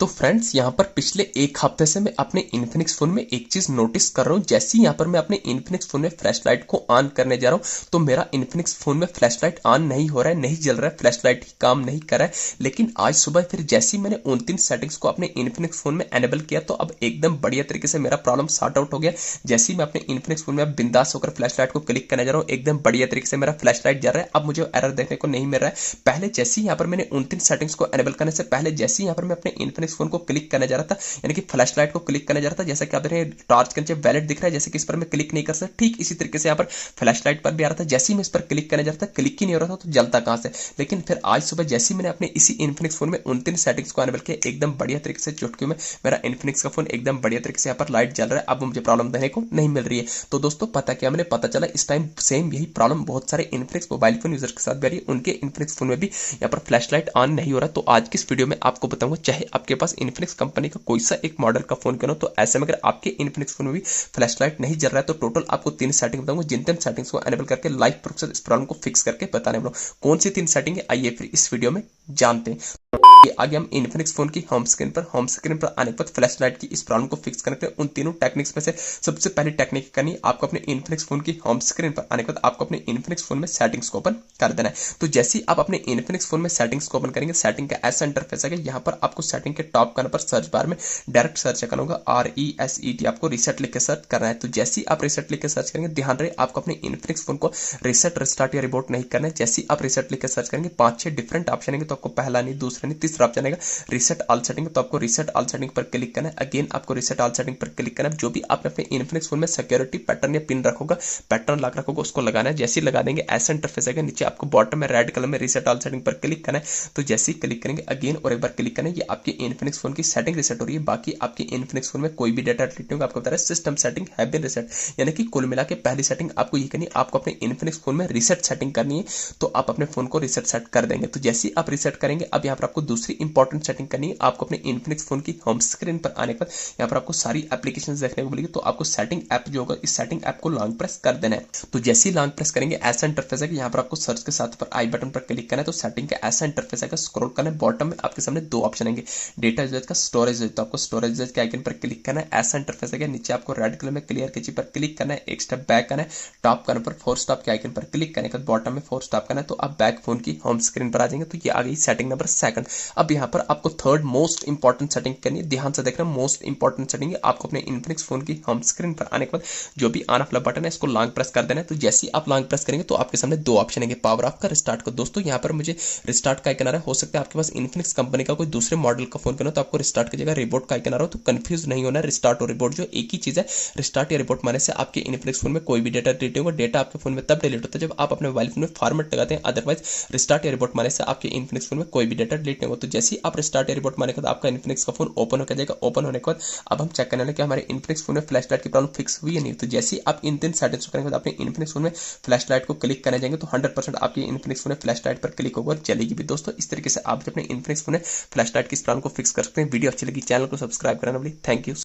तो फ्रेंड्स यहाँ पर पिछले एक हफ्ते से मैं अपने इन्फिनिक्स फोन में एक चीज नोटिस कर रहा हूँ। जैसे ही यहाँ पर मैं अपने इन्फिनिक्स फोन में फ्लैश लाइट को ऑन करने जा रहा हूँ तो मेरा इन्फिनिक्स फोन में फ्लैश लाइट ऑन नहीं हो रहा है, नहीं जल रहा है, फ्लैश लाइट ही काम नहीं कर रहा है। लेकिन आज सुबह फिर जैसे ही मैंने उन 3 सेटिंग्स को अपने इन्फिनिक्स फोन में एनेबल किया तो अब एकदम बढ़िया तरीके से मेरा प्रॉब्लम सॉर्ट आउट हो गया। जैसे ही मैं अपने इन्फिनिक्स फोन में बिंदास होकर फ्लैश लाइट को क्लिक करने जा रहा हूँ एकदम बढ़िया तरीके से मेरा फ्लैश लाइट जल रहा है। अब मुझे एरर देखने को नहीं मिल रहा है। पहले जैसे ही यहाँ पर मैंने उन 3 सेटिंग्स को एनेबल करने से पहले जैसे ही यहाँ पर मैं अपने इन्फिनिक्स फोन को क्लिक करने जा रहा था, यानी कि फ्लैश लाइट को क्लिक करने जा रहा था, जैसा कि आप देख रहे हैं टॉर्च के नीचे वैलेट दिख रहा है, जैसे कि इस पर मैं क्लिक नहीं कर सकता, ठीक इसी तरीके से यहाँ पर फ्लैश लाइट पर भी आ रहा था। जैसे ही मैं इस पर क्लिक करने जा रहा था क्लिक ही नहीं हो रहा था, तो जलता कहां से। लेकिन फिर आज सुबह जैसे ही मैंने अपने इसी इन्फिनिक्स फोन में उन 3 सेटिंग्स को एनेबल किया एकदम बढ़िया तरीके से चुटकियों में मेरा इन्फिनिक्स का फोन एकदम बढ़िया तरीके से यहाँ पर लाइट जल रहा है। अब मुझे प्रॉब्लम देखने को नहीं मिल रही है। तो दोस्तों पता क्या, मैंने पता चला इस टाइम सेम यही प्रॉब्लम बहुत सारे इन्फिनिक्स मोबाइल फोन यूजर के साथ भी आ रही है। उनके इन्फिनिक्स फोन में भी यहाँ पर फ्लैश लाइट ऑन नहीं हो रहा। तो आज की इस वीडियो में आपको बताऊंगा, चाहे आपके पास इन्फिनिक्स कंपनी का कोई सा एक मॉडल का फोन क्यों, तो ऐसे में अगर आपके इन्फिनिक्स फोन में भी फ्लैश लाइट नहीं जल रहा है तो टोटल आपको 3 सेटिंग बताऊंगा, जिन 3 सेटिंग्स को एनेबल करके लाइव प्रूफ से इस प्रॉब्लम को फिक्स करके बताने वाला हूं। कौन सी 3 सेटिंग है आइए फिर इस वीडियो में जानते हैं। आगे हम इन्फिनिक्स फोन की होम स्क्रीन पर आने के बाद फ्लैश लाइट की इस प्रॉब्लम को फिक्स करने के लिए उन तीनों टेक्निक्स में से सबसे पहली टेक्निक करनी है, आपको अपने इन्फिनिक्स फोन की होम स्क्रीन पर आने के बाद आपको अपने इन्फिनिक्स फोन में सेटिंग्स को ओपन कर देना है। तो जैसे ही आप अपने इन्फिनिक्स फोन में सेटिंग्स को ओपन करेंगे, सेटिंग का ऐसा इंटरफेस है, यहाँ पर आपको सेटिंग के टॉप करने पर सर्च बार में डायरेक्ट सर्च करना होगा, RESET, आपको रिसेट लिख के सर्च करना है। तो जैसे ही आप रिसेट लिख के सर्च करेंगे, ध्यान रहे आपको अपने इन्फिनिक्स फोन को रिसेट, रिस्टार्ट या रिबोट नहीं करना है। जैसे ही आप रिसेट लिख के सर्च करेंगे 5-6 डिफरेंट ऑप्शन आएंगे, तो आपको पहला नहीं, दूसरा नहीं, तीसरा ऑप्शन आएगा रिसेट ऑल सेटिंग, तो आपको रिसेट ऑल सेटिंग पर क्लिक करना है। अगेन आपको रिसेट ऑल सेटिंग पर क्लिक करना है। जो भी आपने अपने इन्फिनिक्स फोन में सिक्योरिटी पैटर्न या पिन रखोगा, पैटर्न लॉक रखोगा, उसको लगाना है। जैसे ही लगा देंगे ऐसा इंटरफेस आएगा, नीचे आपको बॉटम में रेड कलर में रिसेट ऑल सेटिंग पर क्लिक करना है। तो जैसे ही क्लिक करेंगे अगेन और एक बार क्लिक करना है, ये आपके इन्फिनिक्स फोन की सेटिंग रिसेट हो रही है। बाकी आपके इन्फिनिक्स फोन में कोई भी डेटा डिलीट नहीं होगा। आपको बता रहा है system setting have been reset, यानी कि कुल मिला के पहली सेटिंग आपको ये करनी है, आपको अपने इन्फिनिक्स फोन में रिसेट सेटिंग करनी है। तो आप अपने फोन को रिसेट सेट कर देंगे। तो जैसे ही आप रिसेट करेंगे अब यहाँ पर आपको दूसरी इंपॉर्टेंट सेटिंग करनी है, आपको अपने इन्फिनिक्स फोन की होम स्क्रीन पर आने पर यहाँ पर आपको सारी एप्लीकेशंस देखने को मिलेगी। तो आपको सेटिंग ऐप जो होगा, इस सेटिंग ऐप को लॉन्ग प्रेस कर देना है। तो जैसे ही लॉन्ग प्रेस करेंगे ऐसा इंटरफेस है कि यहाँ पर आपको सर्च के साथ पर आई बटन पर क्लिक करना है। तो सेटिंग का ऐसा इंटरफेस है, स्क्रॉल करना है, बॉटम में आपके सामने 2 ऑप्शन आएंगे, डेटा यूजेज का, स्टोरेज यूजेज। तो आपको स्टोरेज यूजेज के आइकन पर क्लिक करना है। ऐसा इंटरफेस है, नीचे आपको रेड कलर में क्लियर की पर क्लिक करना है, एक स्टेप बैक करना है, टॉप करने पर 4 स्टॉप के आइकन पर क्लिक करने के बाद बॉटम में 4 स्टॉप करना है। तो आप बैक फोन की होम स्क्रीन पर आ जाएंगे। तो ये आ गई सेटिंग नंबर 2। अब यहाँ पर आपको थर्ड मोस्ट इंपॉर्टेंट सेटिंग करनी है, ध्यान से देखना, मोस्ट इंपॉर्टेंट सेटिंग है। आपको अपने इन्फिनिक्स फोन की होम स्क्रीन पर आने के बाद जो भी ऑन ऑफ बटन है इसको लॉन्ग प्रेस कर देना है। तो जैसे ही आप लॉन्ग प्रेस करेंगे तो आपके सामने 2 ऑप्शन आएंगे, पावर ऑफ का, रिस्टार्ट का। दोस्तों यहाँ पर मुझे रिस्टार्ट का आइकन आ रहा है, हो सकता है आपके पास इन्फिनिक्स कंपनी का कोई दूसरे मॉडल का फोन करना तो आपको रिस्टार्ट की जगह रिबोट का आइकन आ रहा हो, तो कंफ्यूज नहीं होना। रिस्टार्ट और रिबोट जो एक ही चीज है। रिस्टार्ट या रिबोट माने से आपके इन्फिनिक्स फोन में कोई भी डेटा डिलीट होगा। डेटा आपके फोन में तब डिलीट होता है जब आप अपने मोबाइल फोन में फॉर्मेट लगाते हैं, अदरवाइज रिस्टार्ट या रिबोट माने से आपके इन्फिनिक्स फोन में कोई भी डेटा डिलीट नहीं होगा। तो जैसे ही आप रिस्टार्ट या रिबोट माने के बाद आपका इन्फिनिक्स का फोन ओपन होकर जाएगा। ओपन होने के बाद अब हम चेक करने वाले कि हमारे इन्फिनिक्स फोन में फ्लैश लाइट की प्रॉब्लम फिक्स हुई है नहीं। तो जैसे ही आप इन 3 सेटिंग्स को करेंगे अपने इन्फिनिक्स फोन में फ्लैश लाइट को क्लिक करने जाएंगे तो 100% आपकी इन्फिनिक्स फोन में फ्लैश लाइट पर क्लिक होगा और चलेगी भी। दोस्तों इस तरीके से आप अपने इन्फिनिक्स फोन में फ्लैश लाइट की प्रॉब्लम को फिक्स कर सकते हैं। वीडियो अच्छी लगी चैनल को सब्सक्राइब करना। Thank you.